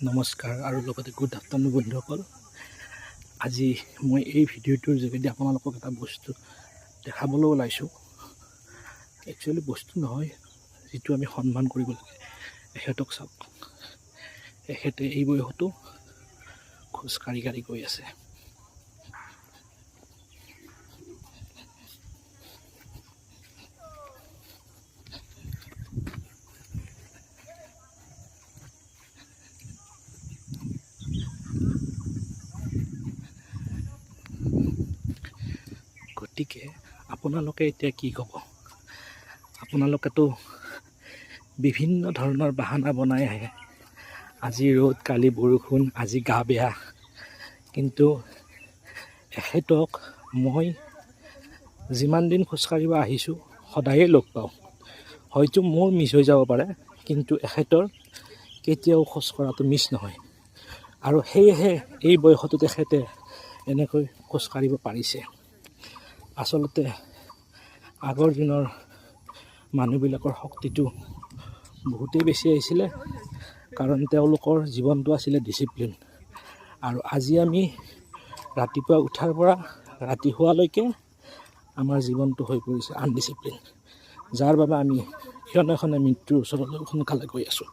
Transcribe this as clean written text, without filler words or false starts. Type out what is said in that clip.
নমস্কাৰ আৰু লগতে গুড আফটাৰনুন বন্ধুসকল। আজি মই এই ভিডিঅ'টোৰ যোগেদি আপোনালোকক এটা বস্তু দেখাবলৈ ওলাইছোঁ। একচুৱেলি বস্তু নহয়, যিটো আমি সন্মান কৰিব লাগে। এখেতক চাওক, এখেতে এই বয়সতো খোজকাঢ়ি গৈ আছে। গতিকে আপোনালোকে এতিয়া কি ক'ব? আপোনালোকেতো বিভিন্ন ধৰণৰ বাহানা বনাই আহে, আজি ৰ'দ, কালি বৰষুণ, আজি গা বেয়া। কিন্তু এখেতক মই যিমান দিন খোজকাঢ়িব আহিছোঁ সদায়ে লগ পাওঁ। হয়তো মোৰ মিছ হৈ যাব পাৰে, কিন্তু এখেতৰ কেতিয়াও খোজ কঢ়াটো মিছ নহয়। আৰু সেয়েহে এই বয়সতো তেখেতে এনেকৈ খোজকাঢ়িব পাৰিছে। আচলতে আগৰ দিনৰ মানুহবিলাকৰ শক্তিটো বহুতেই বেছি আহিছিলে, কাৰণ তেওঁলোকৰ জীৱনটো আছিলে ডিচিপ্লিন। আৰু আজি আমি ৰাতিপুৱা উঠাৰ পৰা ৰাতি শোৱালৈকে আমাৰ জীৱনটো হৈ পৰিছে আনডিচিপ্লিন, যাৰ বাবে আমি ক্ষণে ক্ষণে মৃত্যুৰ ওচৰলৈ সোনকালে গৈ আছোঁ।